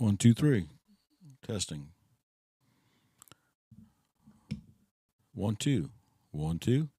One, two, three. Testing. 1, 2. 1, 2.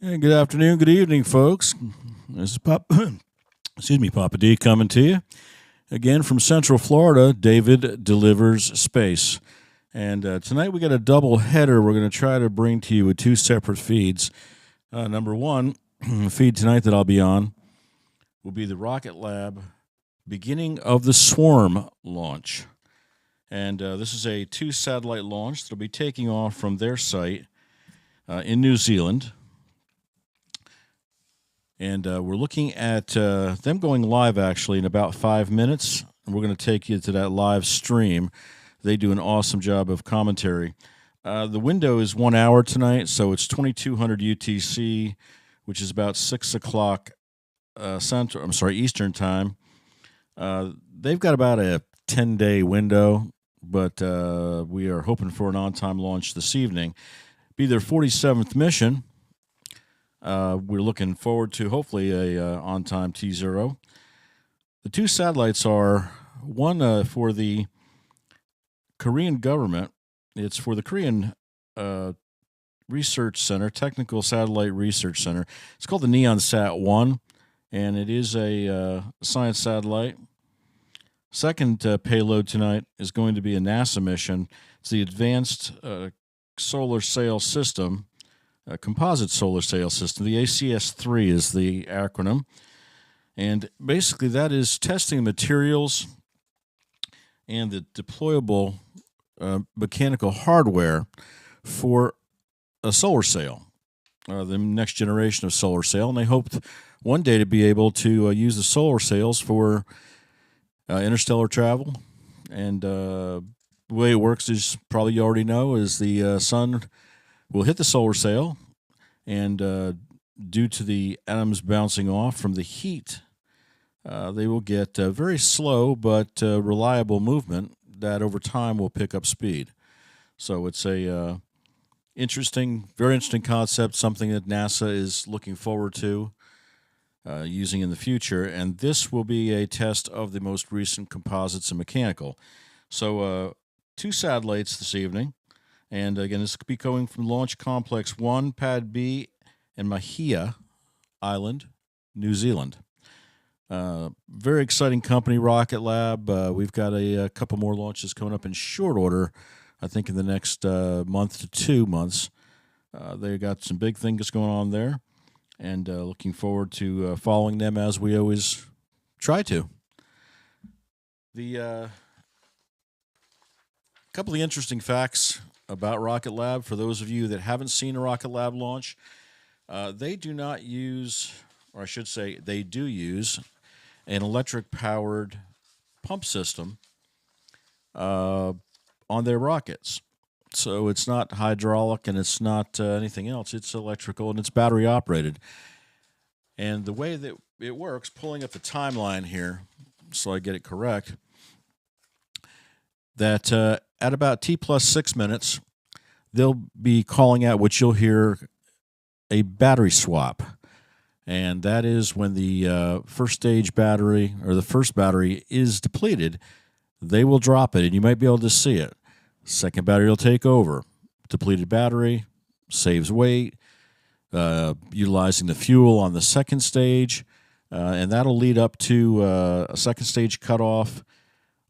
And good afternoon, good evening, folks. This is Papa D coming to you again from Central Florida. David delivers space, and tonight we got a double header. We're going to try to bring to you with two separate feeds. Number one feed tonight that I'll be on will be the Rocket Lab beginning of the Swarm launch, and this is a 2-satellite launch that'll be taking off from their site in New Zealand. And we're looking at them going live, actually, in about 5 minutes. And we're going to take you to that live stream. They do an awesome job of commentary. The window is 1 hour tonight, so it's 2200 UTC, which is about 6 o'clock Eastern time. They've got about a 10-day window, but we are hoping for an on-time launch this evening. Be their 47th mission. We're looking forward to hopefully a on-time T0. The two satellites are one for the Korean government. It's for the Korean Research Center, Technical Satellite Research Center. It's called the NeonSat-1, and it is a science satellite. Second payload tonight is going to be a NASA mission. It's the Advanced Solar Sail System. A composite solar sail system. The ACS-3 is the acronym. And basically that is testing materials and the deployable mechanical hardware for a solar sail, the next generation of solar sail. And they hoped one day to be able to use the solar sails for interstellar travel. And the way it works is, probably you already know, is the sun will hit the solar sail, and due to the atoms bouncing off from the heat, they will get very slow but reliable movement that over time will pick up speed. So it's a very interesting concept, something that NASA is looking forward to using in the future, and this will be a test of the most recent composites and mechanical. So 2 satellites this evening. And again, this could be going from Launch Complex 1, Pad B, and Mahia Island, New Zealand. Very exciting company, Rocket Lab. We've got a couple more launches coming up in short order, I think in the next month to 2 months. They got some big things going on there, and looking forward to following them as we always try to. The couple of interesting facts about Rocket Lab, for those of you that haven't seen a Rocket Lab launch, they do not use, or I should say, they do use an electric-powered pump system on their rockets. So it's not hydraulic and it's not anything else. It's electrical and it's battery-operated. And the way that it works, pulling up the timeline here so I get it correct, that at about T plus 6 minutes, they'll be calling out what you'll hear a battery swap. And that is when the first stage battery, or the first battery, is depleted, they will drop it, and you might be able to see it. Second battery will take over. Depleted battery, saves weight, utilizing the fuel on the second stage, and that'll lead up to a second stage cutoff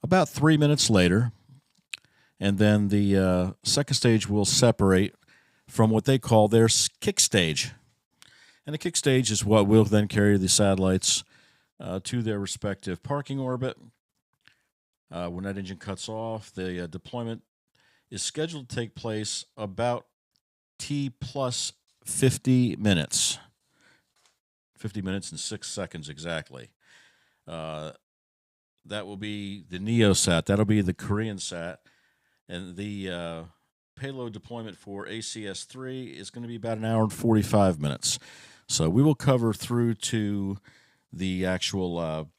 about 3 minutes later. And then the second stage will separate from what they call their kick stage. And the kick stage is what will then carry the satellites to their respective parking orbit. When that engine cuts off, the deployment is scheduled to take place about T plus 50 minutes. 50 minutes and 6 seconds exactly. That will be the NeoSat. That'll be the Korean sat. And the payload deployment for ACS-3 is going to be about an hour and 45 minutes. So we will cover through to the actual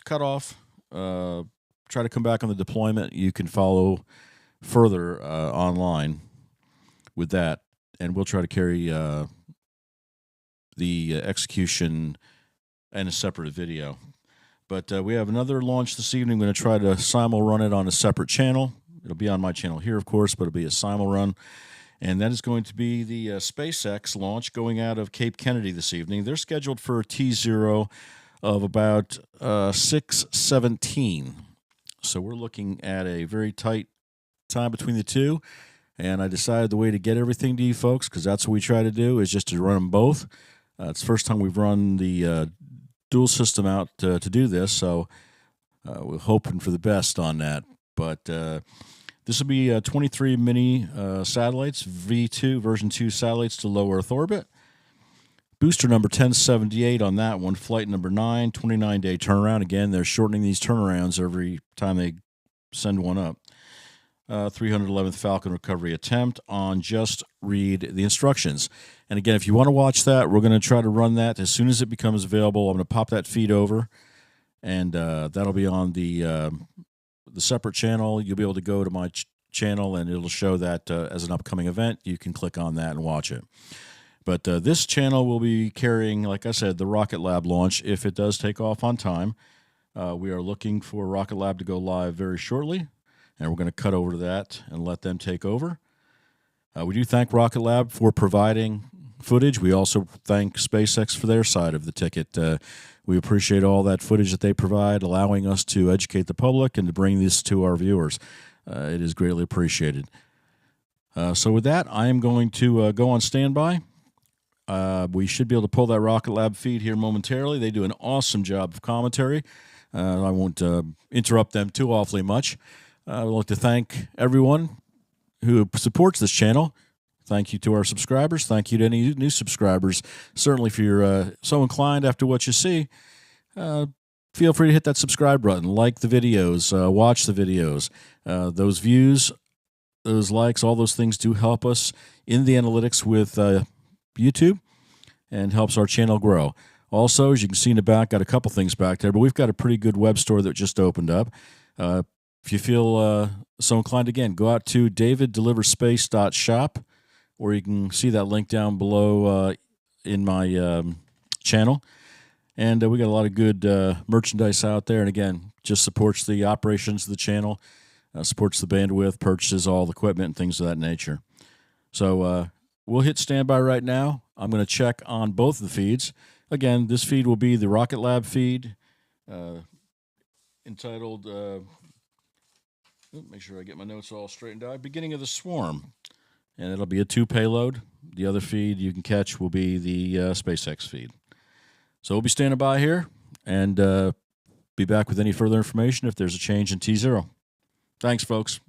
cutoff. Try to come back on the deployment. You can follow further online with that, and we'll try to carry the execution and a separate video. But we have another launch this evening. I'm going to try to simul run it on a separate channel. It'll be on my channel here, of course, but it'll be a simul run. And that is going to be the SpaceX launch going out of Cape Kennedy this evening. They're scheduled for a T0 of about 6:17. So we're looking at a very tight time between the two. And I decided the way to get everything to you folks, because that's what we try to do, is just to run them both. It's the first time we've run the dual system out to do this, so we're hoping for the best on that. But this will be 23 mini satellites, V2, version 2 satellites to low Earth orbit. Booster number 1078 on that one, flight number 9, 29-day turnaround. Again, they're shortening these turnarounds every time they send one up. 311th Falcon recovery attempt on Just Read the Instructions. And again, if you want to watch that, we're going to try to run that as soon as it becomes available. I'm going to pop that feed over, and that'll be on the separate channel. You'll be able to go to my channel, and it'll show that as an upcoming event. You can click on that and watch it. But this channel will be carrying, like I said, the Rocket Lab launch if it does take off on time. We are looking for Rocket Lab to go live very shortly, and we're going to cut over to that and let them take over. We do thank Rocket Lab for providing footage. We also thank SpaceX for their side of the ticket. We appreciate all that footage that they provide, allowing us to educate the public and to bring this to our viewers. It is greatly appreciated. So with that, I am going to go on standby. We should be able to pull that Rocket Lab feed here momentarily. They do an awesome job of commentary. I won't interrupt them too awfully much. I would like to thank everyone who supports this channel. Thank you to our subscribers. Thank you to any new subscribers. Certainly, if you're so inclined after what you see, feel free to hit that subscribe button, like the videos, watch the videos. Those views, those likes, all those things do help us in the analytics with YouTube and helps our channel grow. Also, as you can see in the back, got a couple things back there, but we've got a pretty good web store that just opened up. If you feel so inclined, again, go out to daviddeliverspace.shop, or you can see that link down below in my channel. And we got a lot of good merchandise out there. And again, just supports the operations of the channel, supports the bandwidth, purchases all the equipment and things of that nature. So we'll hit standby right now. I'm going to check on both of the feeds. Again, this feed will be the Rocket Lab feed entitled... make sure I get my notes all straightened out. Beginning of the Swarm. And it'll be a 2 payload. The other feed you can catch will be the SpaceX feed. So we'll be standing by here and be back with any further information if there's a change in T0. Thanks, folks.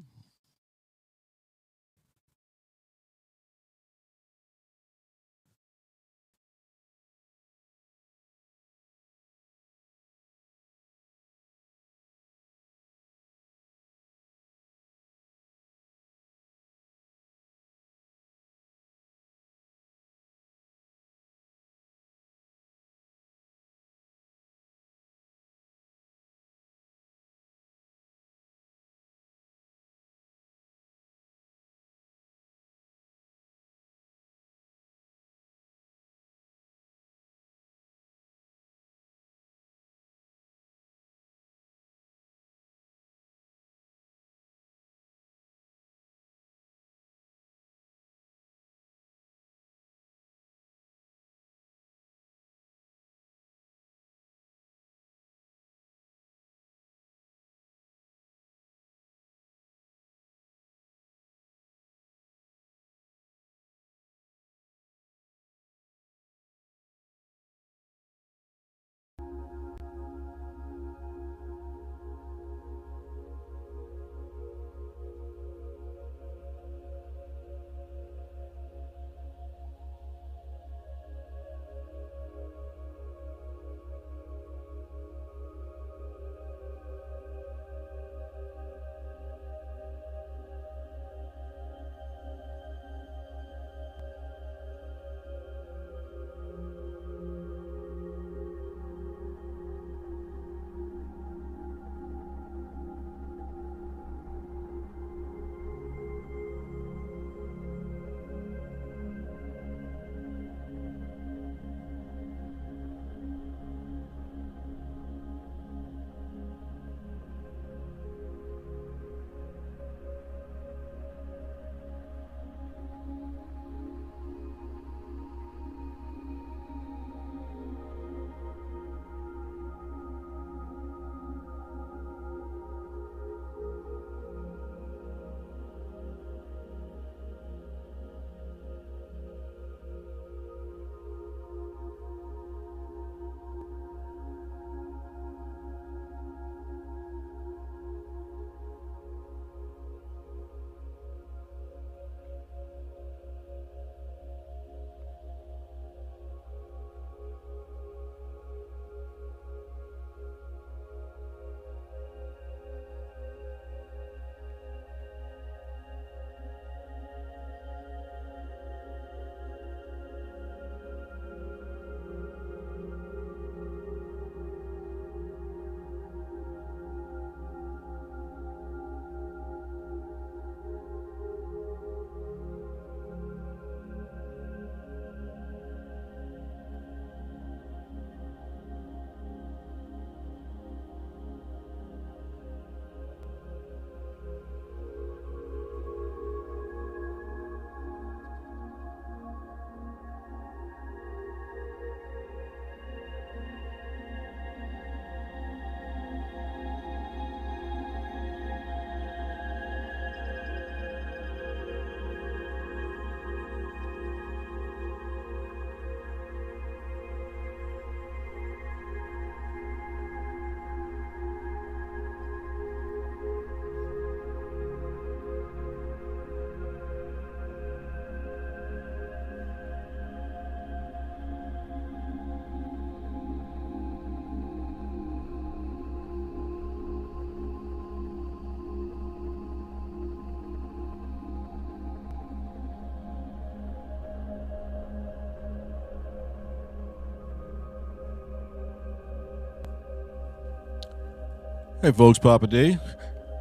Hey folks, Papa D.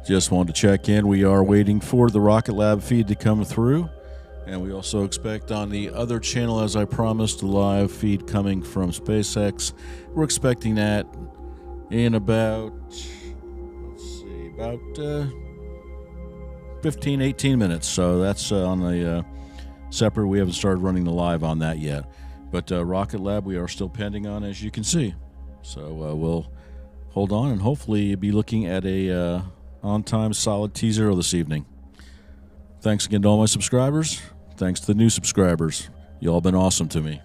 Just wanted to check in. We are waiting for the Rocket Lab feed to come through. And we also expect on the other channel, as I promised, a live feed coming from SpaceX. We're expecting that in about, 15, 18 minutes. So that's on the separate. We haven't started running the live on that yet. But Rocket Lab, we are still pending on, as you can see. So we'll hold on and hopefully be looking at a on-time solid T0 this evening. Thanks again to all my subscribers. Thanks to the new subscribers. You all been awesome to me.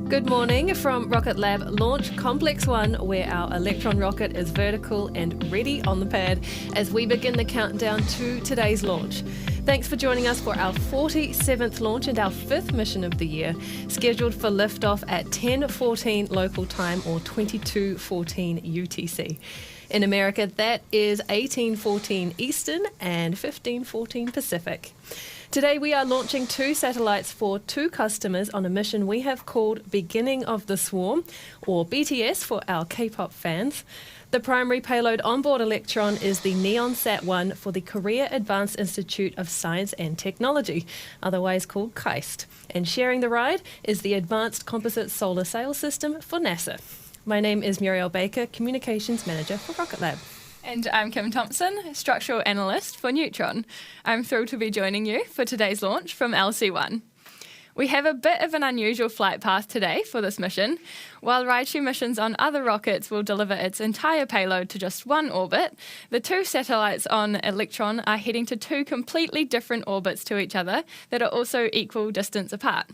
Good morning from Rocket Lab Launch Complex 1, where our Electron rocket is vertical and ready on the pad as we begin the countdown to today's launch. Thanks for joining us for our 47th launch and our 5th mission of the year, scheduled for liftoff at 10:14 local time or 22:14 UTC. In America, that is 18:14 Eastern and 15:14 Pacific. Today we are launching 2 satellites for 2 customers on a mission we have called Beginning of the Swarm, or BTS for our K-pop fans. The primary payload onboard Electron is the NeonSat-1 for the Korea Advanced Institute of Science and Technology, otherwise called KAIST. And sharing the ride is the Advanced Composite Solar Sail System for NASA. My name is Muriel Baker, Communications Manager for Rocket Lab. And I'm Kim Thompson, Structural Analyst for Neutron. I'm thrilled to be joining you for today's launch from LC1. We have a bit of an unusual flight path today for this mission. While rideshare missions on other rockets will deliver its entire payload to just one orbit, the two satellites on Electron are heading to two completely different orbits to each other that are also equal distance apart.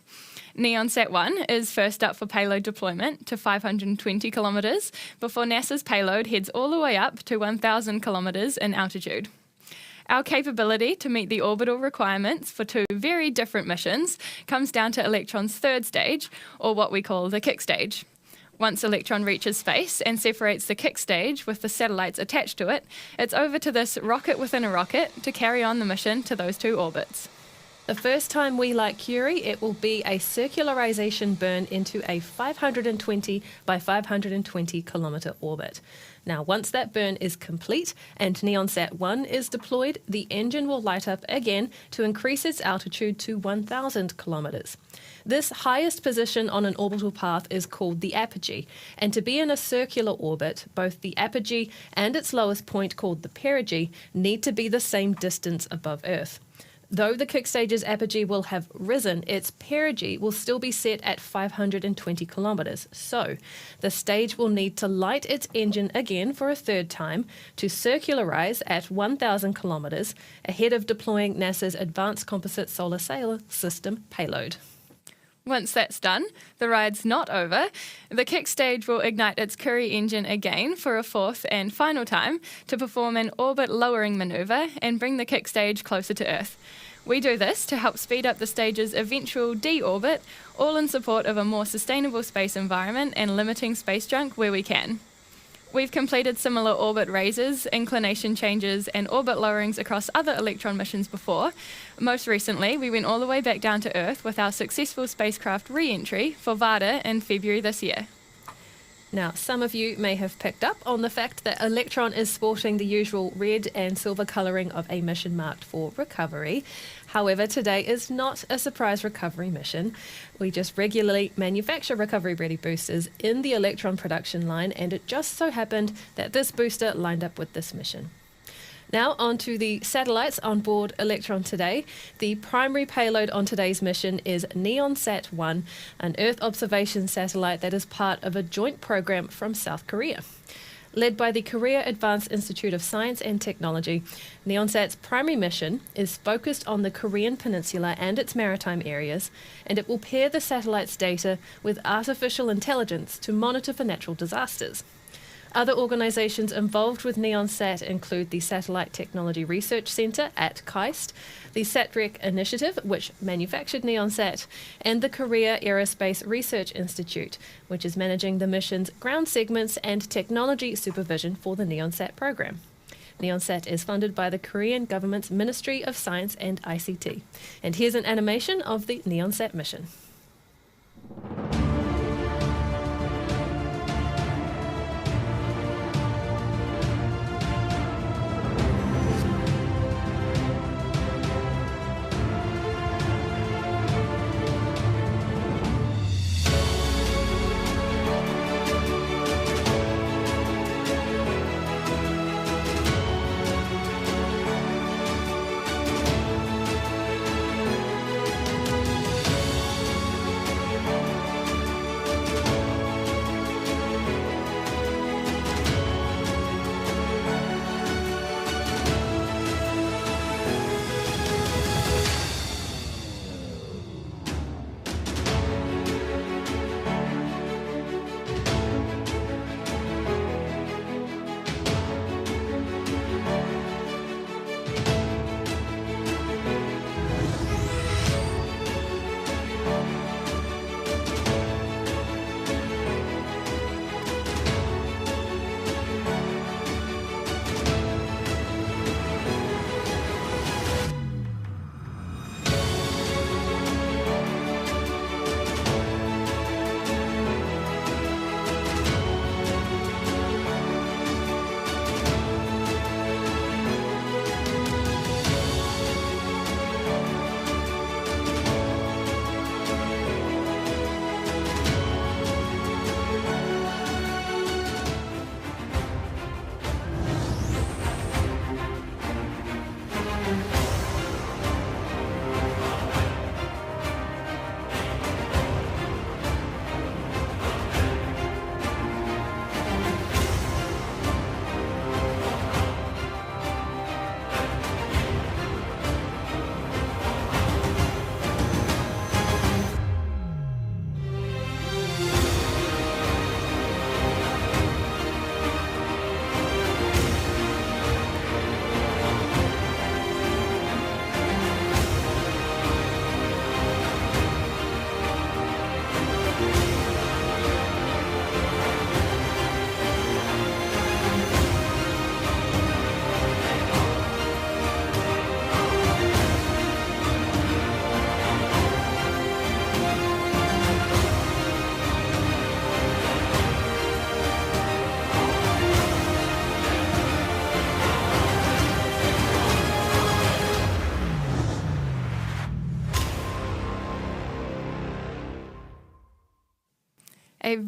NeonSat-1 is first up for payload deployment to 520 kilometres before NASA's payload heads all the way up to 1,000 kilometres in altitude. Our capability to meet the orbital requirements for two very different missions comes down to Electron's third stage, or what we call the kick stage. Once Electron reaches space and separates the kick stage with the satellites attached to it, it's over to this rocket within a rocket to carry on the mission to those two orbits. The first time we light Curie, it will be a circularization burn into a 520 by 520 kilometre orbit. Now, once that burn is complete and NeonSat-1 is deployed, the engine will light up again to increase its altitude to 1,000 kilometres. This highest position on an orbital path is called the apogee, and to be in a circular orbit, both the apogee and its lowest point, called the perigee, need to be the same distance above Earth. Though the kick stage's apogee will have risen, its perigee will still be set at 520 kilometres. So, the stage will need to light its engine again for a third time to circularise at 1,000 kilometres ahead of deploying NASA's Advanced Composite Solar Sail System payload. Once that's done, the ride's not over. The kick stage will ignite its Curie engine again for a fourth and final time to perform an orbit-lowering manoeuvre and bring the kick stage closer to Earth. We do this to help speed up the stage's eventual deorbit, all in support of a more sustainable space environment and limiting space junk where we can. We've completed similar orbit raises, inclination changes, and orbit lowerings across other Electron missions before. Most recently, we went all the way back down to Earth with our successful spacecraft re-entry for Varda in February this year. Now, some of you may have picked up on the fact that Electron is sporting the usual red and silver colouring of a mission marked for recovery. However, today is not a surprise recovery mission. We just regularly manufacture recovery-ready boosters in the Electron production line, and it just so happened that this booster lined up with this mission. Now on to the satellites on board Electron today. The primary payload on today's mission is NeonSat-1, an Earth observation satellite that is part of a joint program from South Korea. Led by the Korea Advanced Institute of Science and Technology, NeonSat's primary mission is focused on the Korean Peninsula and its maritime areas, and it will pair the satellite's data with artificial intelligence to monitor for natural disasters. Other organisations involved with NeonSat include the Satellite Technology Research Centre at KAIST, the SatRec Initiative, which manufactured NeonSat, and the Korea Aerospace Research Institute, which is managing the mission's ground segments and technology supervision for the NeonSat program. NeonSat is funded by the Korean government's Ministry of Science and ICT. And here's an animation of the NeonSat mission.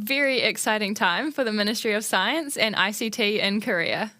very exciting time for the Ministry of Science and ICT in Korea.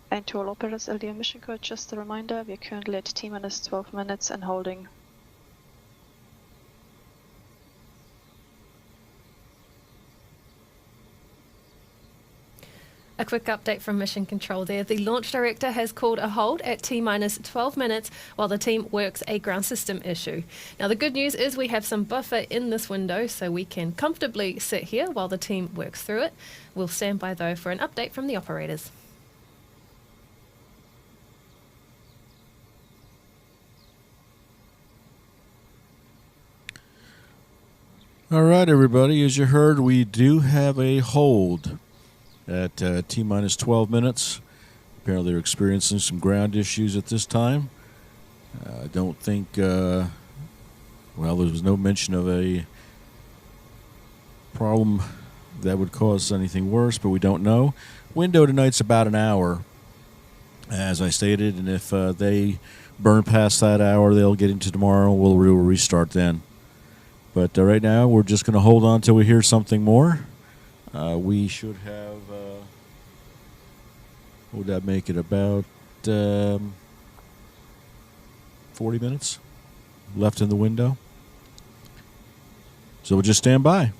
And to all operators, LDO mission code, just a reminder, we are currently at T-minus 12 minutes and holding. A quick update from Mission Control there. The launch director has called a hold at T-minus 12 minutes while the team works a ground system issue. Now, the good news is we have some buffer in this window, so we can comfortably sit here while the team works through it. We'll stand by, though, for an update from the operators. All right, everybody. As you heard, we do have a hold at T-minus 12 minutes. Apparently they're experiencing some ground issues at this time. I don't think, well, there was no mention of a problem that would cause anything worse, but we don't know. Window tonight's about an hour, as I stated, and if they burn past that hour, they'll get into tomorrow. We'll restart then. But right now, we're just going to hold on until we hear something more. We should have, what would that make it, about 40 minutes left in the window. So we'll just stand by.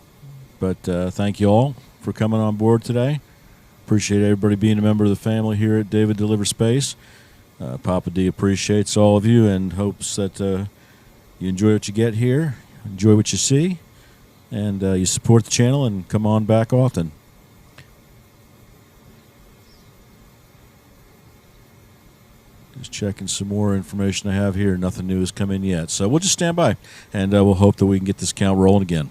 But thank you all for coming on board today. Appreciate everybody being a member of the family here at David Deliver Space. Papa D appreciates all of you and hopes that you enjoy what you get here. Enjoy what you see, and you support the channel and come on back often. Just checking some more information I have here. Nothing new has come in yet. So we'll just stand by, and we'll hope that we can get this count rolling again.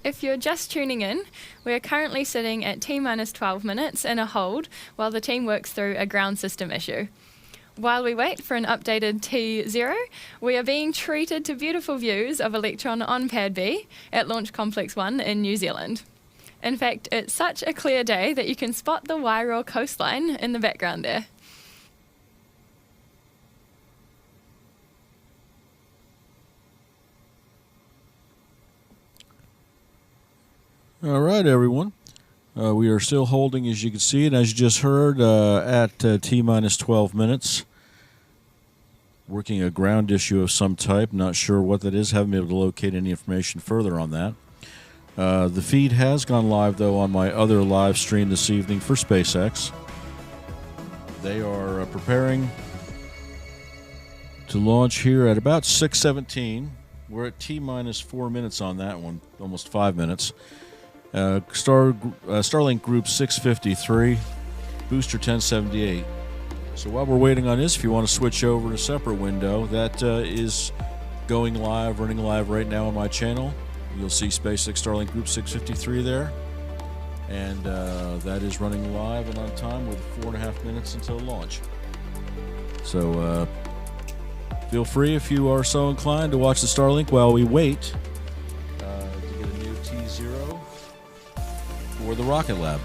If you're just tuning in, we're currently sitting at T-minus 12 minutes in a hold while the team works through a ground system issue. While we wait for an updated T0, we are being treated to beautiful views of Electron on Pad B at Launch Complex 1 in New Zealand. In fact, it's such a clear day that you can spot the Wairau coastline in the background there. All right, everyone. We are still holding, as you can see, and as you just heard, at T-minus 12 minutes. Working a ground issue of some type. Not sure what that is. Haven't been able to locate any information further on that. The feed has gone live, though, on my other live stream this evening for SpaceX. They are preparing to launch here at about 6:17. We're at T-minus 4 minutes on that one, almost 5 minutes. Starlink Group 653, Booster 1078. So while we're waiting on this, if you want to switch over to a separate window, that is going live, running live right now on my channel. You'll see SpaceX Starlink Group 653 there. And that is running live and on time with 4.5 minutes until launch. So feel free, if you are so inclined, to watch the Starlink while we wait to get a new T0 for the Rocket Lab.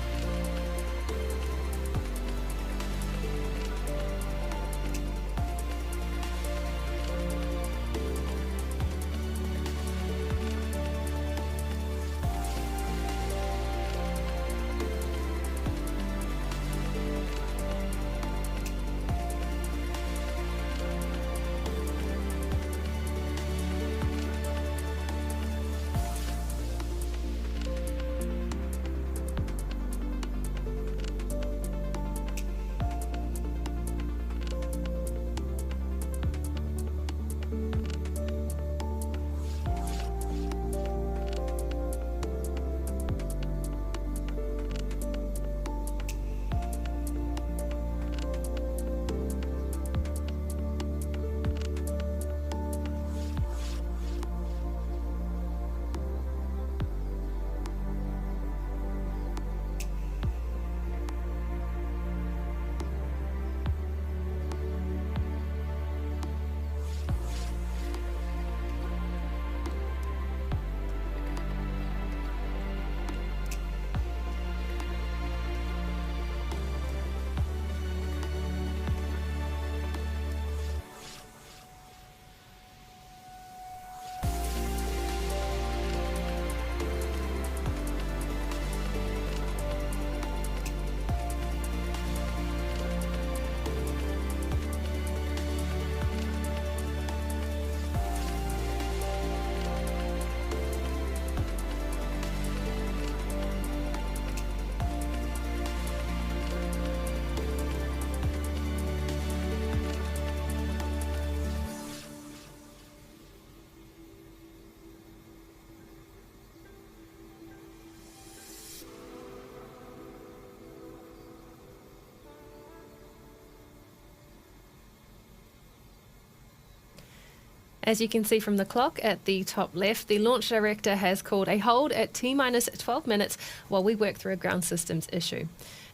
As you can see from the clock at the top left, the launch director has called a hold at T-minus 12 minutes while we work through a ground systems issue.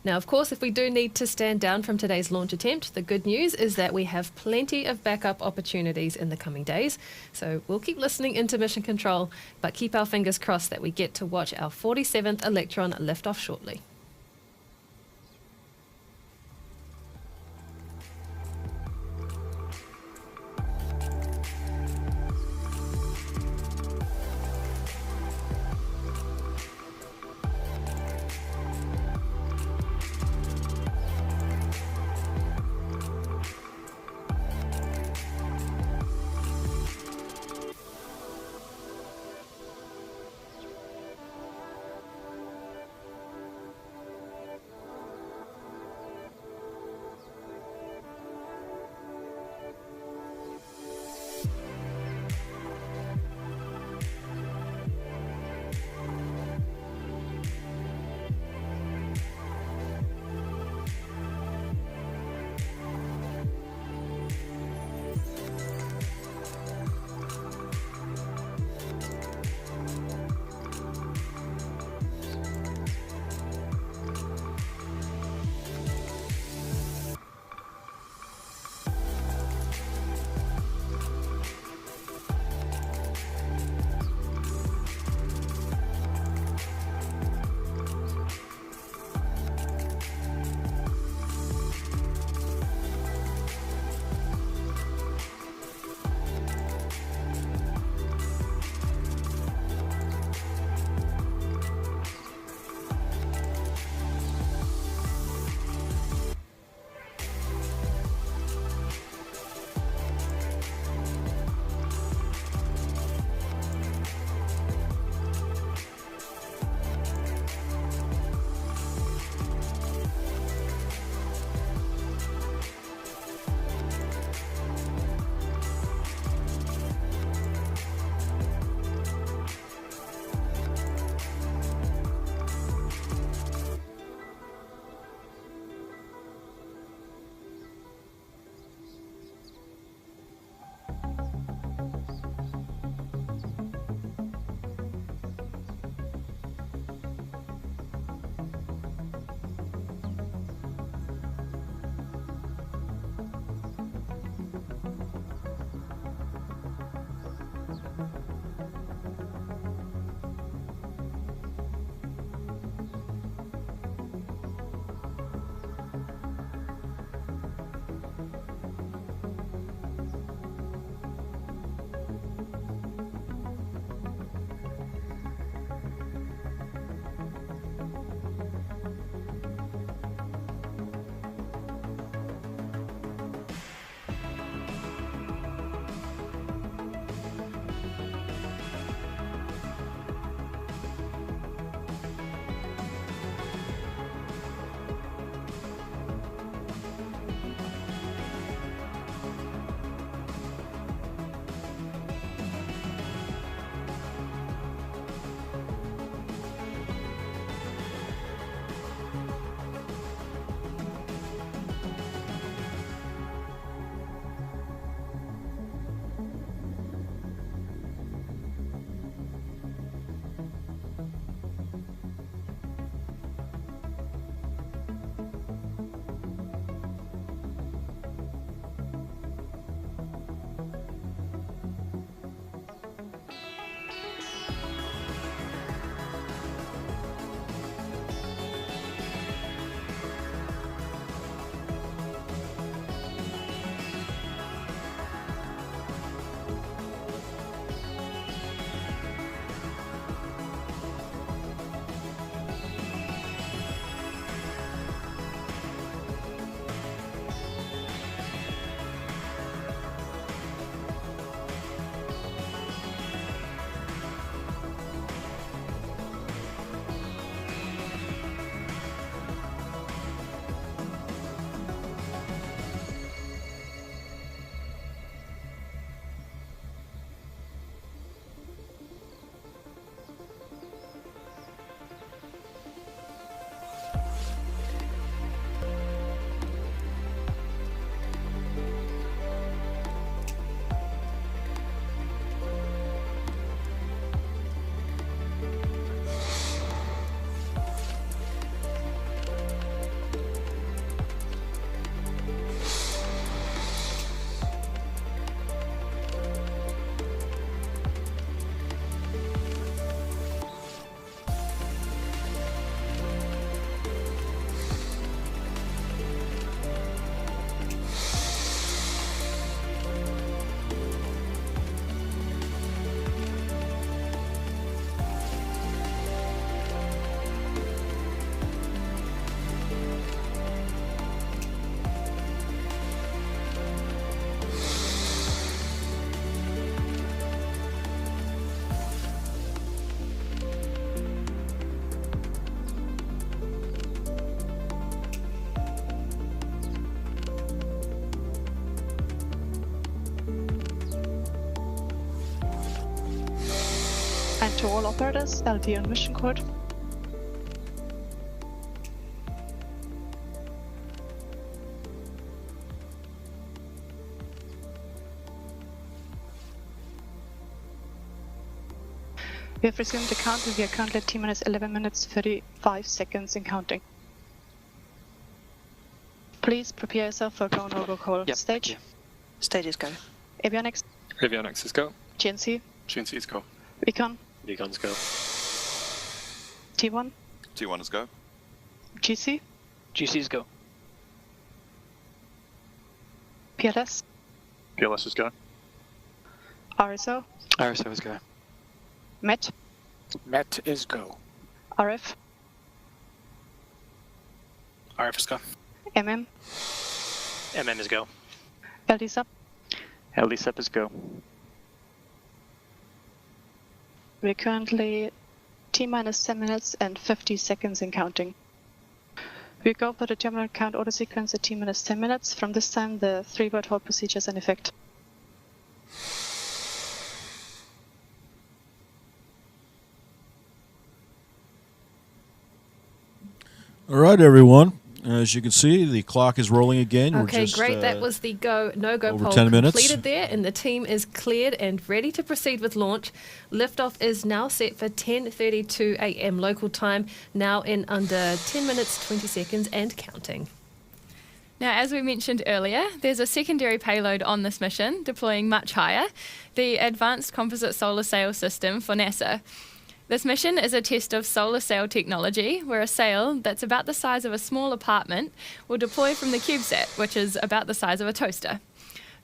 Now, of course, if we do need to stand down from today's launch attempt, the good news is that we have plenty of backup opportunities in the coming days. So we'll keep listening into Mission Control, but keep our fingers crossed that we get to watch our 47th Electron lift off shortly. And to all operators, LV on mission code. We have resumed the count and we are currently at T-minus 11 minutes 35 seconds in counting. Please prepare yourself for go no go call. Yep. Stage. Yeah. Stage is go. Avionics. Avionics is go. GNC. GNC is go. Recon. Recon's go. T1. T1 is go. GC. GC is go. PLS. PLS is go. RSO. RSO is go. MET. MET is go. RF. RF is go. MM. MM is go. LD sub. LD sub is go. We're currently T-minus 10 minutes and 50 seconds in counting. We go for the terminal count order sequence at T-minus 10 minutes. From this time, the 3-word hold procedure is in effect. All right, everyone. As you can see, the clock is rolling again. Okay, We're just, great. That was the no-go over poll 10 minutes. completed there, and the team is cleared and ready to proceed with launch. Liftoff is now set for 10:32 a.m. local time, now in under 10 minutes, 20 seconds and counting. Now, as we mentioned earlier, there's a secondary payload on this mission, deploying much higher, the Advanced Composite Solar Sail System for NASA. This mission is a test of solar sail technology, where a sail that's about the size of a small apartment will deploy from the CubeSat, which is about the size of a toaster.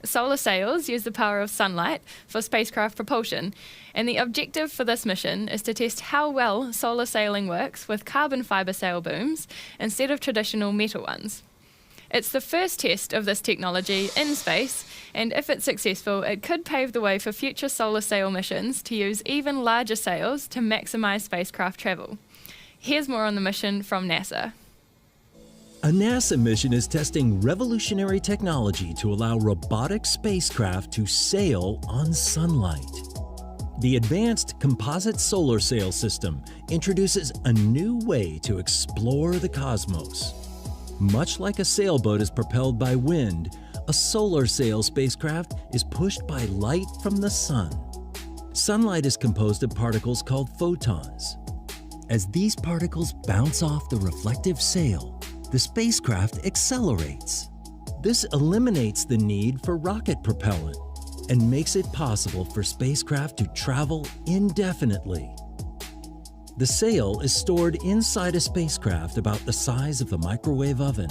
Solar sails use the power of sunlight for spacecraft propulsion, and the objective for this mission is to test how well solar sailing works with carbon fibre sail booms instead of traditional metal ones. It's the first test of this technology in space, and if it's successful, it could pave the way for future solar sail missions to use even larger sails to maximise spacecraft travel. Here's more on the mission from NASA. A NASA mission is testing revolutionary technology to allow robotic spacecraft to sail on sunlight. The Advanced Composite Solar Sail System introduces a new way to explore the cosmos. Much like a sailboat is propelled by wind, a solar sail spacecraft is pushed by light from the sun. Sunlight is composed of particles called photons. As these particles bounce off the reflective sail, the spacecraft accelerates. This eliminates the need for rocket propellant and makes it possible for spacecraft to travel indefinitely. The sail is stored inside a spacecraft about the size of a microwave oven.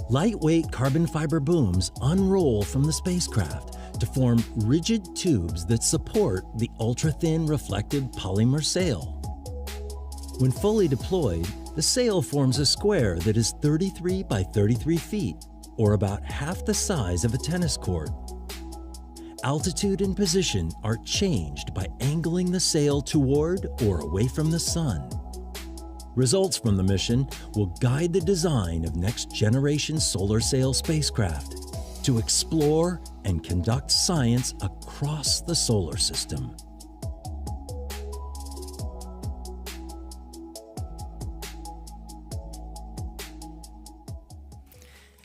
Lightweight carbon fiber booms unroll from the spacecraft to form rigid tubes that support the ultra-thin reflective polymer sail. When fully deployed, the sail forms a square that is 33 by 33 feet, or about half the size of a tennis court. Altitude and position are changed by angling the sail toward or away from the sun. Results from the mission will guide the design of next-generation solar sail spacecraft to explore and conduct science across the solar system.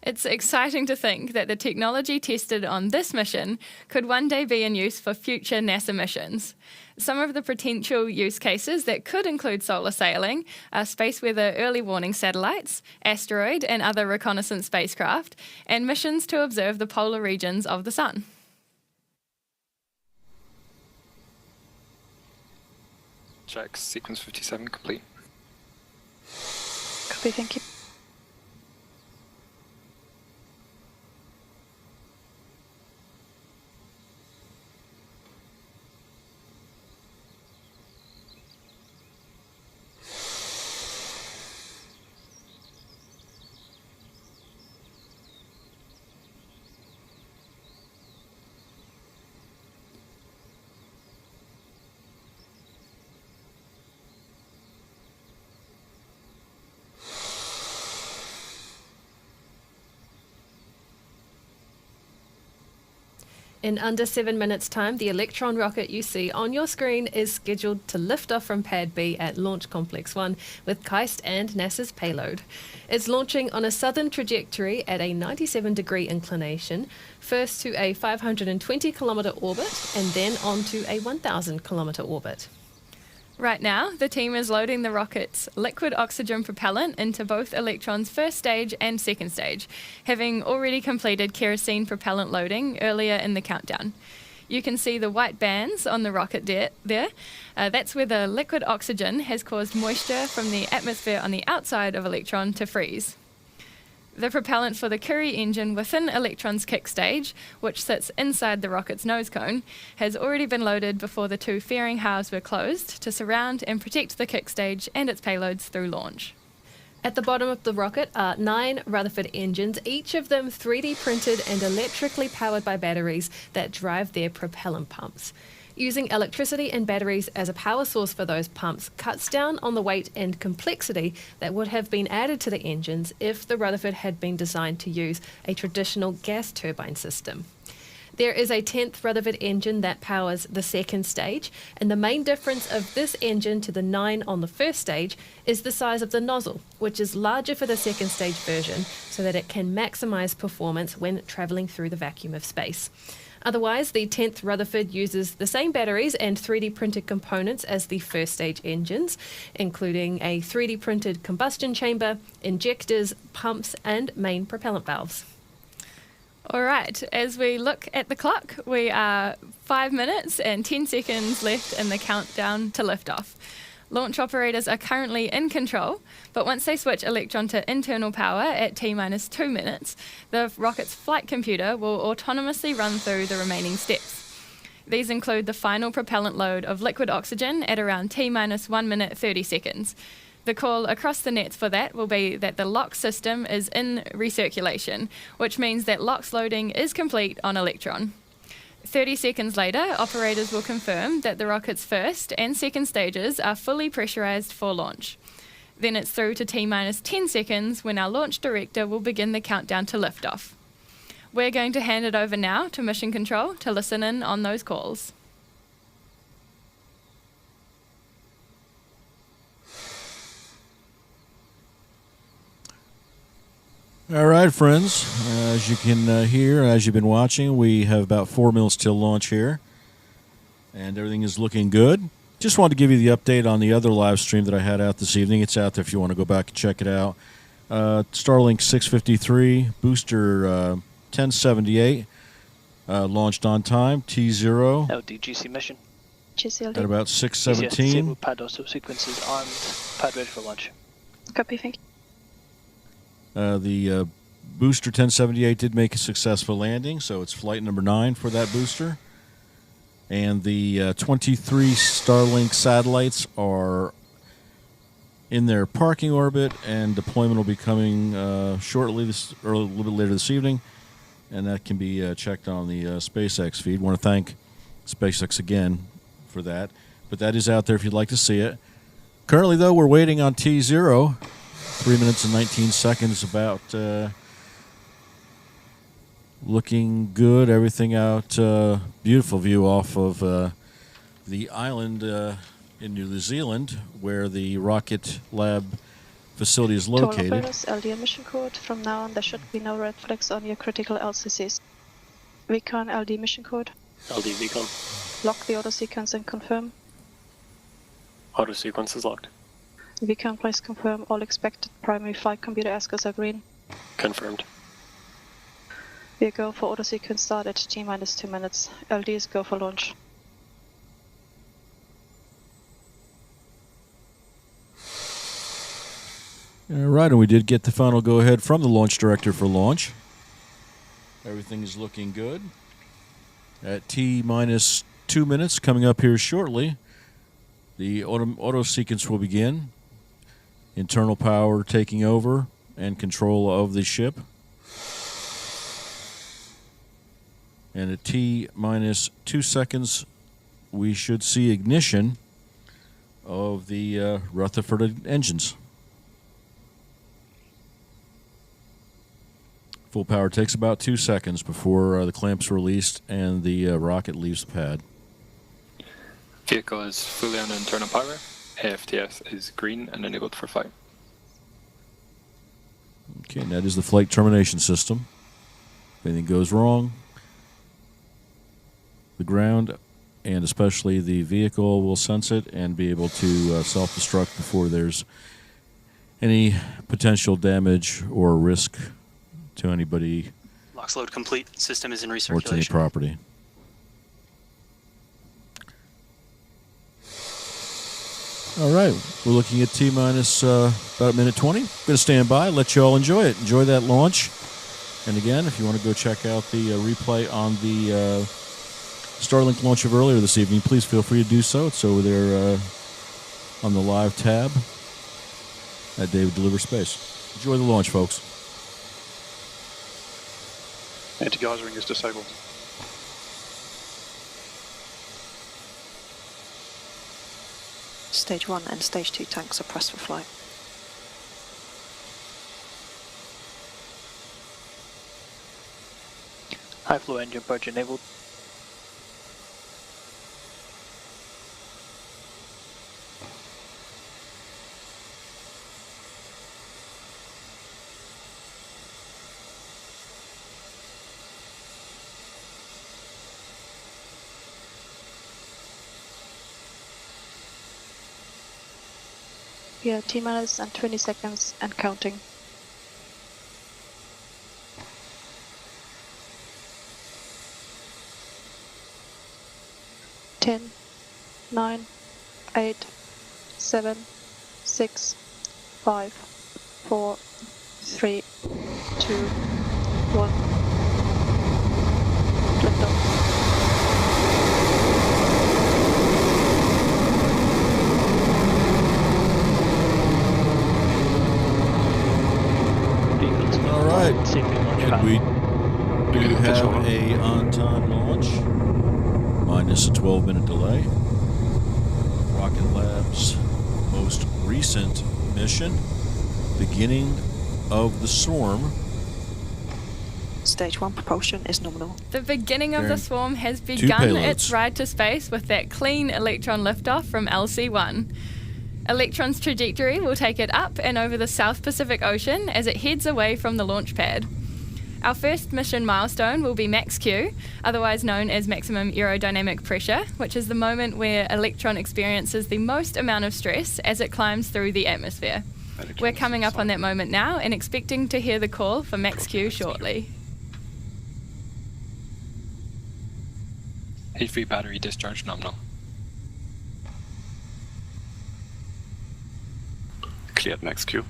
It's exciting to think that the technology tested on this mission could one day be in use for future NASA missions. Some of the potential use cases that could include solar sailing are space weather early warning satellites, asteroid and other reconnaissance spacecraft, and missions to observe the polar regions of the Sun. Check sequence 57 complete. Copy, thank you. In under 7 minutes' time, the Electron rocket you see on your screen is scheduled to lift off from Pad B at Launch Complex 1 with KAIST and NASA's payload. It's launching on a southern trajectory at a 97-degree inclination, first to a 520-kilometre orbit and then onto a 1,000-kilometre orbit. Right now, the team is loading the rocket's liquid oxygen propellant into both Electron's first stage and second stage, having already completed kerosene propellant loading earlier in the countdown. You can see the white bands on the rocket there. That's where the liquid oxygen has caused moisture from the atmosphere on the outside of Electron to freeze. The propellant for the Curie engine within Electron's kick stage, which sits inside the rocket's nose cone, has already been loaded before the two fairing halves were closed to surround and protect the kick stage and its payloads through launch. At the bottom of the rocket are 9 Rutherford engines, each of them 3D printed and electrically powered by batteries that drive their propellant pumps. Using electricity and batteries as a power source for those pumps cuts down on the weight and complexity that would have been added to the engines if the Rutherford had been designed to use a traditional gas turbine system. There is a 10th Rutherford engine that powers the second stage, and the main difference of this engine to the 9 on the first stage is the size of the nozzle, which is larger for the second stage version so that it can maximize performance when traveling through the vacuum of space. Otherwise, the 10th Rutherford uses the same batteries and 3D printed components as the first stage engines, including a 3D printed combustion chamber, injectors, pumps, and main propellant valves. All right, as we look at the clock, we are 5 minutes and 10 seconds left in the countdown to liftoff. Launch operators are currently in control, but once they switch Electron to internal power at T-minus 2 minutes, the rocket's flight computer will autonomously run through the remaining steps. These include the final propellant load of liquid oxygen at around T-minus 1 minute 30 seconds. The call across the nets for that will be that the LOX system is in recirculation, which means that LOX loading is complete on Electron. 30 seconds later, operators will confirm that the rocket's first and second stages are fully pressurized for launch. Then it's through to T-minus 10 seconds when our launch director will begin the countdown to liftoff. We're going to hand it over now to Mission Control to listen in on those calls. All right, friends. As you can hear, as you've been watching, we have about 4 minutes till launch here, and everything is looking good. Just wanted to give you the update on the other live stream that I had out this evening. It's out there if you want to go back and check it out. Starlink 653, booster 1078, launched on time, T0 LDGC mission. GCLD. at about 6:17. Disable pad auto sequences armed. Pad ready for launch. Copy, thank you. The booster 1078 did make a successful landing, so it's flight number 9 for that booster. And the 23 Starlink satellites are in their parking orbit, and deployment will be coming shortly, or a little bit later this evening, and that can be checked on the SpaceX feed. Want to thank SpaceX again for that, but that is out there if you'd like to see it. Currently, though, we're waiting on T0. 3 minutes and 19 seconds about looking good. Everything out. Beautiful view off of the island in New Zealand where the Rocket Lab facility is located. To all operators, LD mission code. From now on, there should be no red flags on your critical LCCs. Recon LD mission code. LD recon. Lock the auto sequence and confirm. Auto sequence is locked. Recon, please confirm all expected primary flight computer ASCIIs are green. Confirmed. We go for auto sequence start at T-minus 2 minutes. LDs go for launch. All right, and we did get the final go-ahead from the launch director for launch. Everything is looking good. At T-minus 2 minutes, coming up here shortly, the auto sequence will begin. Internal power taking over and control of the ship. And at T-minus 2 seconds, we should see ignition of the Rutherford engines. Full power takes about 2 seconds before the clamps are released and the rocket leaves the pad. Vehicle is fully on internal power. AFTS is green and enabled for flight. Okay, and that is the flight termination system. If anything goes wrong, the ground and especially the vehicle will sense it and be able to self-destruct before there's any potential damage or risk to anybody Lox load complete. System is in or to any recirculation. property. All right, we're looking at T-minus about a minute 20. Going to stand by, let you all enjoy it. Enjoy that launch. And again, if you want to go check out the replay on the Starlink launch of earlier this evening, please feel free to do so. It's over there on the live tab at David Deliver Space. Enjoy the launch, folks. Anti-geysering is disabled. Stage 1 and Stage 2 tanks are pressed for flight. High flow engine purge enabled. We are T-minus and 20 seconds and counting. Ten, 9, 8, 7, 6, 5, 4, 3, 2, 1. Liftoff. All right, and we do this have one. a on-time launch, minus a 12-minute delay. Rocket Lab's most recent mission, beginning of the swarm. Stage 1 propulsion is nominal. The beginning of the Karen, swarm has two begun its payloads. ride to space with that clean Electron liftoff from LC-1. Electron's trajectory will take it up and over the South Pacific Ocean as it heads away from the launch pad. Our first mission milestone will be max Q, otherwise known as maximum aerodynamic pressure, which is the moment where Electron experiences the most amount of stress as it climbs through the atmosphere. We're coming up on that moment now and expecting to hear the call for max Q shortly. Heat-free battery discharge nominal. Cleared max Q.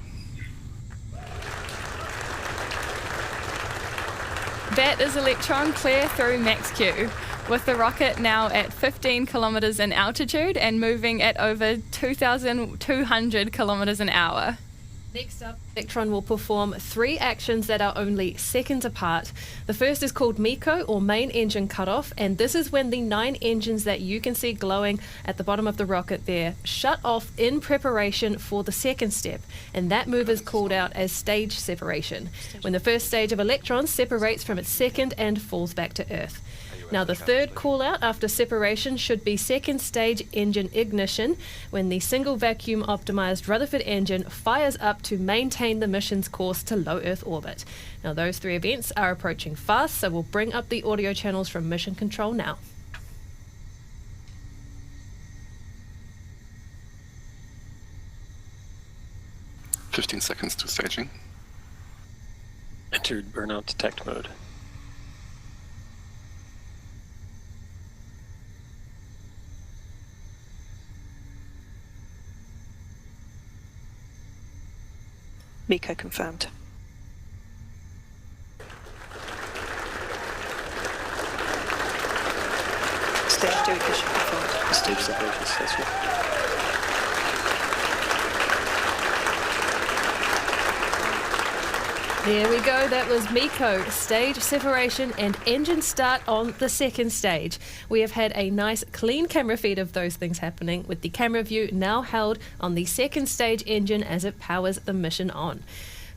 That is Electron clear through max Q, with the rocket now at 15 kilometers in altitude and moving at over 2,200 kilometers an hour. Next up, Electron will perform 3 actions that are only seconds apart. The first is called MECO, or main engine cutoff, and this is when the 9 engines that you can see glowing at the bottom of the rocket there shut off in preparation for the second step, and that move is called out as stage separation, when the first stage of Electron separates from its second and falls back to Earth. Now, the third call out after separation should be second stage engine ignition, when the single vacuum optimized Rutherford engine fires up to maintain the mission's course to low Earth orbit. Now, those 3 events are approaching fast, so we'll bring up the audio channels from Mission Control now. "15 seconds to staging. Entered burnout detect mode. MECO confirmed. Stage 2 ignition confirmed. Stage separation successful. There we go, that was MECO, stage separation and engine start on the second stage. We have had a nice clean camera feed of those things happening, with the camera view now held on the second stage engine as it powers the mission on.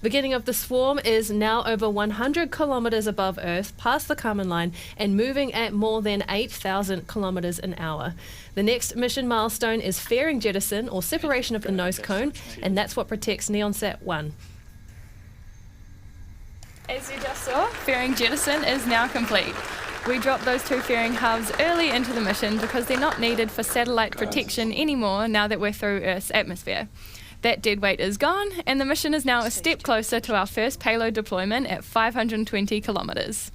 Beginning of the swarm is now over 100 kilometers above Earth, past the Kármán line, and moving at more than 8,000 kilometers an hour. The next mission milestone is fairing jettison, or separation of the nose cone, and that's what protects Neonsat 1. As you just saw, fairing jettison is now complete. We dropped those two fairing halves early into the mission because they're not needed for satellite protection anymore now that we're through Earth's atmosphere. That dead weight is gone, and the mission is now a step closer to our first payload deployment at 520 kilometers.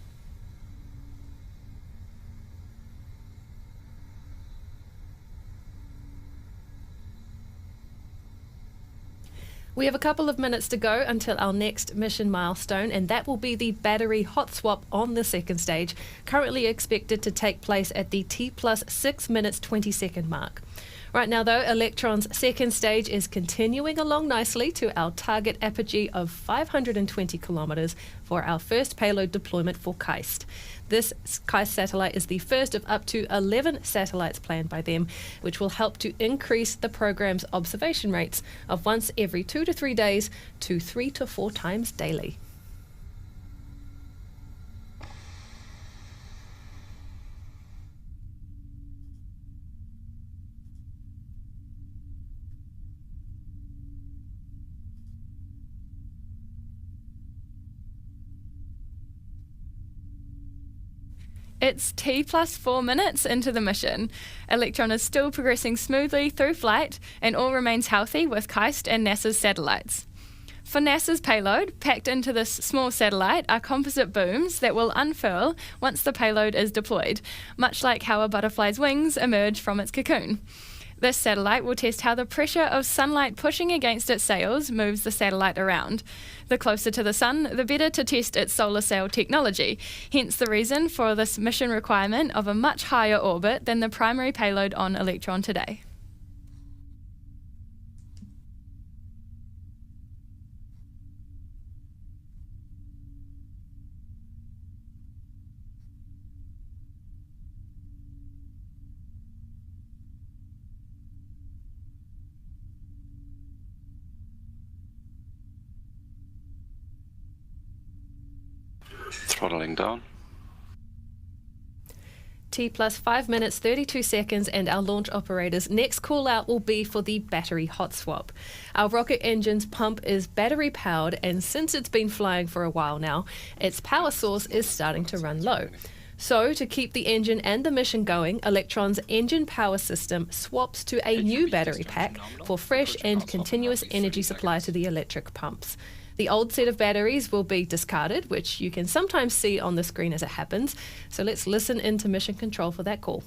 We have a couple of minutes to go until our next mission milestone, and that will be the battery hot swap on the second stage, currently expected to take place at the T plus 6 minutes 20 second mark. Right now, though, Electron's second stage is continuing along nicely to our target apogee of 520 kilometers for our first payload deployment for KAIST. This KAIST satellite is the first of up to 11 satellites planned by them, which will help to increase the program's observation rates of once every 2 to 3 days to 3 to 4 times daily. It's T plus 4 minutes into the mission. Electron is still progressing smoothly through flight, and all remains healthy with KAIST and NASA's satellites. For NASA's payload, packed into this small satellite are composite booms that will unfurl once the payload is deployed, much like how a butterfly's wings emerge from its cocoon. This satellite will test how the pressure of sunlight pushing against its sails moves the satellite around. The closer to the sun, the better to test its solar sail technology, hence the reason for this mission requirement of a much higher orbit than the primary payload on Electron today. Throttling down. T plus 5 minutes 32 seconds, and our launch operator's next call out will be for the battery hot swap. Our rocket engine's pump is battery powered, and since it's been flying for a while now, its power source is starting to run low. So, to keep the engine and the mission going, Electron's engine power system swaps to a new battery pack for fresh and continuous energy supply to the electric pumps. The old set of batteries will be discarded, which you can sometimes see on the screen as it happens. So let's listen into mission control for that call.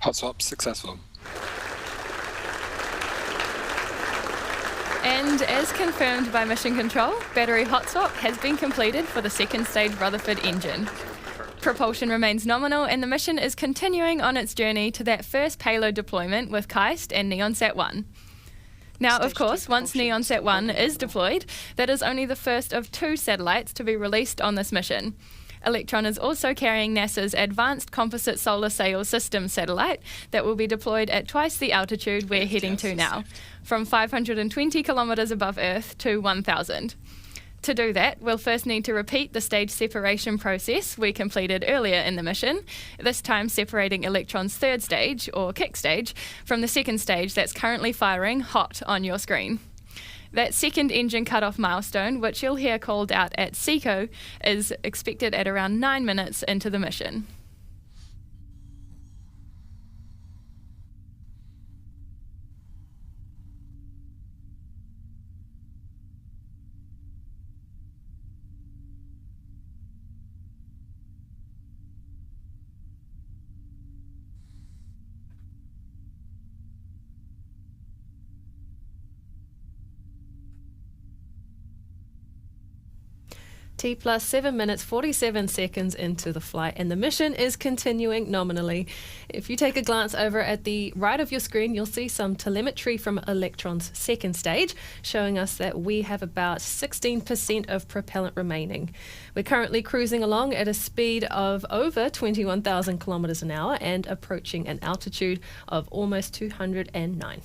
Hot swap successful. And as confirmed by Mission Control, battery hot swap has been completed for the second stage Rutherford engine. Propulsion remains nominal, and the mission is continuing on its journey to that first payload deployment with KAIST and Neonsat 1. Now, of course, once Neonsat 1 is deployed, that is only the first of 2 satellites to be released on this mission. Electron is also carrying NASA's Advanced Composite Solar Sail System satellite that will be deployed at twice the altitude we're heading to now, from 520 kilometres above Earth to 1,000. To do that, we'll first need to repeat the stage separation process we completed earlier in the mission, this time separating Electron's third stage, or kick stage, from the second stage that's currently firing hot on your screen. That second engine cutoff milestone, which you'll hear called out at SECO, is expected at around 9 minutes into the mission. T plus 7 minutes 47 seconds into the flight, and the mission is continuing nominally. If you take a glance over at the right of your screen, you'll see some telemetry from Electron's second stage, showing us that we have about 16% of propellant remaining. We're currently cruising along at a speed of over 21,000 kilometers an hour and approaching an altitude of almost 209.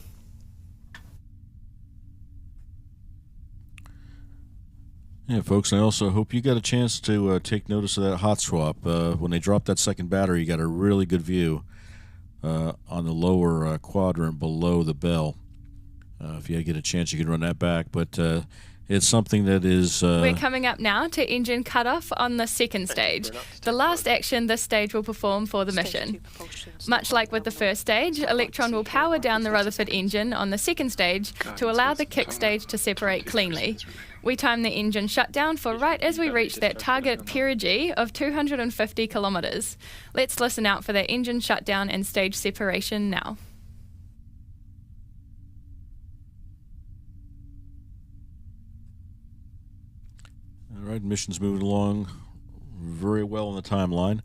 Yeah, folks, I also hope you got a chance to take notice of that hot swap. When they drop that second battery, you got a really good view on the lower quadrant below the bell. If you get a chance, you can run that back. But it's something that is... We're coming up now to engine cutoff on the second stage, the last action this stage will perform for the mission. Much like with the first stage, Electron will power down the Rutherford engine on the second stage to allow the kick stage to separate cleanly. We time the engine shutdown for right as we reach that target perigee of 250 kilometers. Let's listen out for that engine shutdown and stage separation now. All right, mission's moving along very well on the timeline.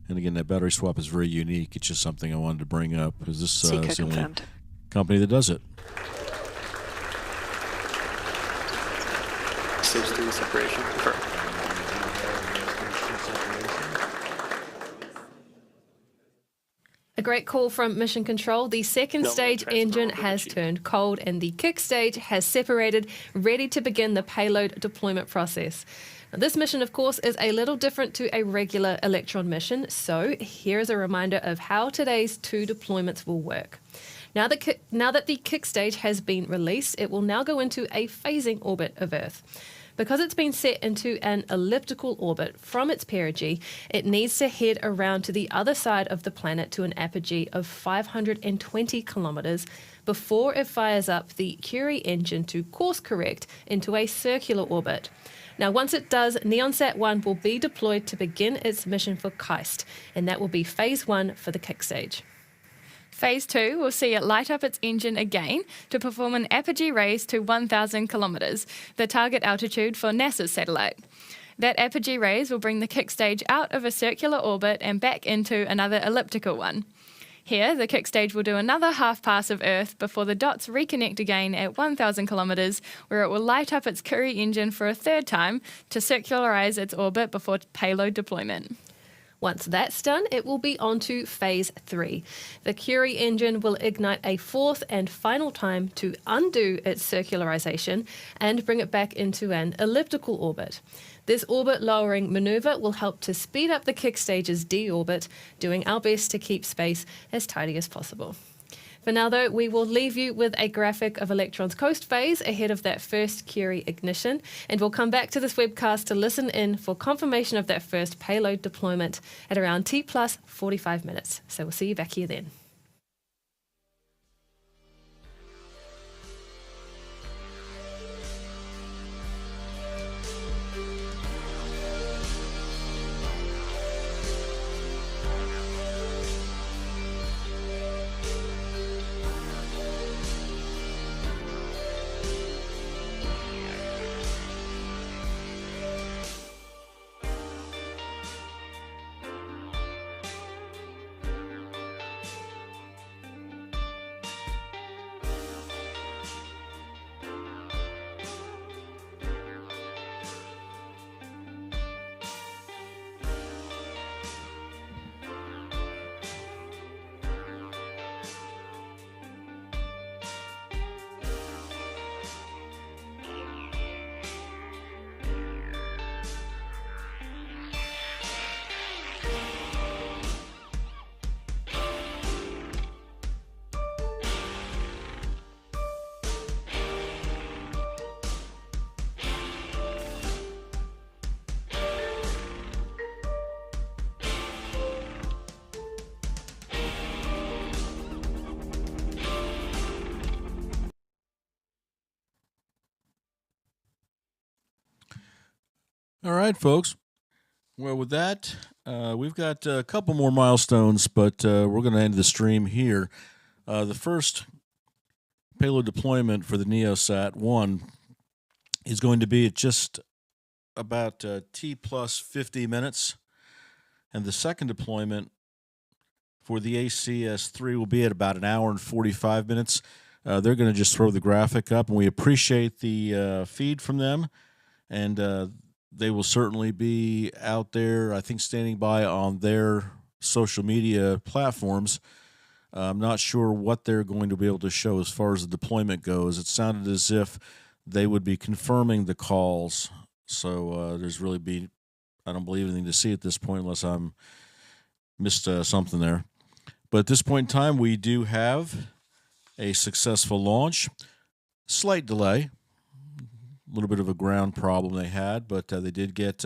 And again, that battery swap is very unique. It's just something I wanted to bring up because this is the only company that does it. Stage 3 separation confirmed. A great call from Mission Control. The second stage engine has turned cold and the kick stage has separated, ready to begin the payload deployment process. Now, this mission, of course, is a little different to a regular Electron mission, so here's a reminder of how today's two deployments will work. Now that the kick stage has been released, it will now go into a phasing orbit of Earth. Because it's been set into an elliptical orbit from its perigee, it needs to head around to the other side of the planet to an apogee of 520 kilometers before it fires up the Curie engine to course correct into a circular orbit. Now, once it does, NeonSat-1 will be deployed to begin its mission for KAIST, and that will be phase 1 for the kick stage. Phase 2 will see it light up its engine again to perform an apogee raise to 1,000 kilometers, the target altitude for NASA's satellite. That apogee raise will bring the kick stage out of a circular orbit and back into another elliptical one. Here, the kick stage will do another half pass of Earth before the dots reconnect again at 1,000 kilometers, where it will light up its Curie engine for a third time to circularize its orbit before payload deployment. Once that's done, it will be on to phase 3. The Curie engine will ignite a fourth and final time to undo its circularization and bring it back into an elliptical orbit. This orbit-lowering maneuver will help to speed up the kick stage's deorbit, doing our best to keep space as tidy as possible. For now, though, we will leave you with a graphic of Electron's coast phase ahead of that first Curie ignition, and we'll come back to this webcast to listen in for confirmation of that first payload deployment at around T plus 45 minutes. So we'll see you back here then. All right, folks. Well, with that, we've got a couple more milestones, but we're going to end the stream here. The first payload deployment for the NeoSat-1 is going to be at just about T plus 50 minutes. And the second deployment for the ACS-3 will be at about an hour and 45 minutes. They're going to just throw the graphic up, and we appreciate the feed from them. And they will certainly be out there, I think, standing by on their social media platforms. I'm not sure what they're going to be able to show as far as the deployment goes. It sounded as if they would be confirming the calls. So I don't believe anything to see at this point unless I'm missed something there. But at this point in time, we do have a successful launch. Slight delay. A little bit of a ground problem they had, but they did get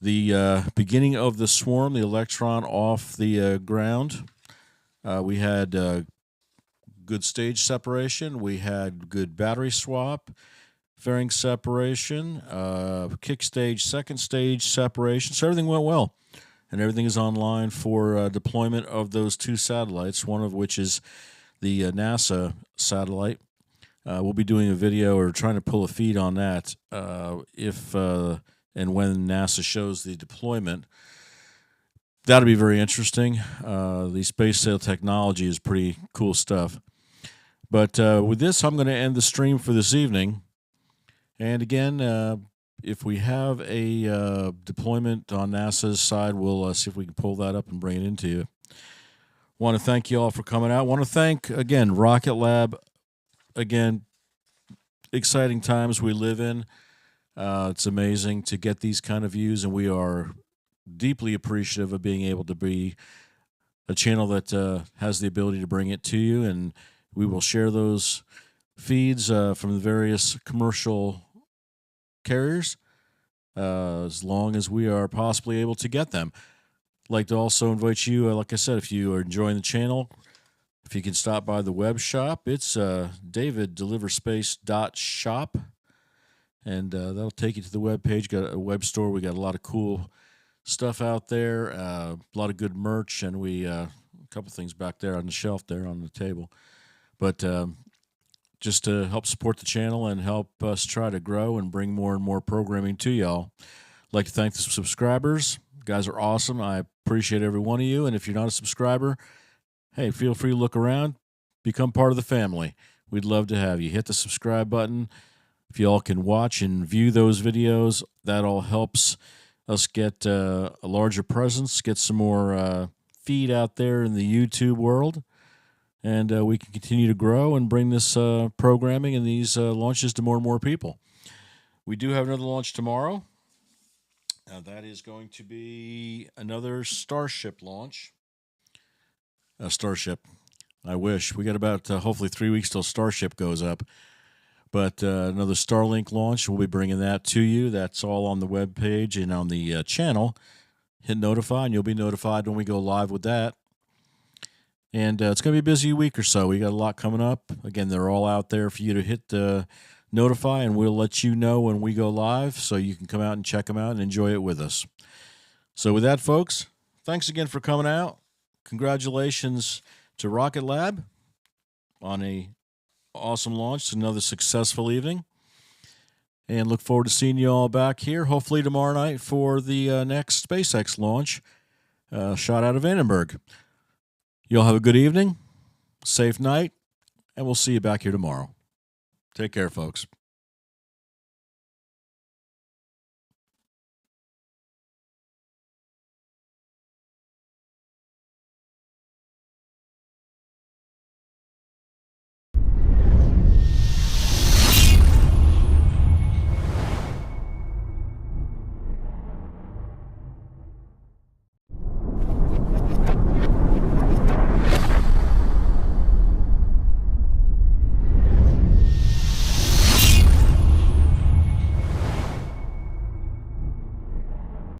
the beginning of the swarm, the Electron, off the ground. We had good stage separation. We had good battery swap, fairing separation, kick stage, second stage separation. So everything went well, and everything is online for deployment of those two satellites, one of which is the NASA satellite. We'll be doing a video or trying to pull a feed on that if and when NASA shows the deployment. That'll be very interesting. The space sail technology is pretty cool stuff. But with this, I'm going to end the stream for this evening. And again, if we have a deployment on NASA's side, we'll see if we can pull that up and bring it into you. Want to thank you all for coming out. Want to thank, again, Rocket Lab. Again, exciting times we live in. It's amazing to get these kind of views, and we are deeply appreciative of being able to be a channel that has the ability to bring it to you, and we will share those feeds from the various commercial carriers as long as we are possibly able to get them. I'd like to also invite you, like I said, if you are enjoying the channel, if you can stop by the web shop, it's daviddeliverspace.shop, and that'll take you to the web page. Got a web store. We got a lot of cool stuff out there, a lot of good merch, and we a couple things back there on the shelf there on the table. But just to help support the channel and help us try to grow and bring more and more programming to y'all. I'd like to thank the subscribers. You guys are awesome. I appreciate every one of you. And if you're not a subscriber, hey, feel free to look around, become part of the family. We'd love to have you. Hit the subscribe button. If you all can watch and view those videos, that all helps us get a larger presence, get some more feed out there in the YouTube world, and we can continue to grow and bring this programming and these launches to more and more people. We do have another launch tomorrow. That is going to be another Starship launch. Starship. I wish. We got about hopefully 3 weeks till Starship goes up. But another Starlink launch, we'll be bringing that to you. That's all on the web page and on the channel. Hit notify, and you'll be notified when we go live with that. And it's going to be a busy week or so. We got a lot coming up. Again, they're all out there for you to hit notify, and we'll let you know when we go live so you can come out and check them out and enjoy it with us. So with that, folks, thanks again for coming out. Congratulations to Rocket Lab on a awesome launch. It's another successful evening. And look forward to seeing you all back here, hopefully tomorrow night, for the next SpaceX launch shot out of Vandenberg. You all have a good evening, safe night, and we'll see you back here tomorrow. Take care, folks.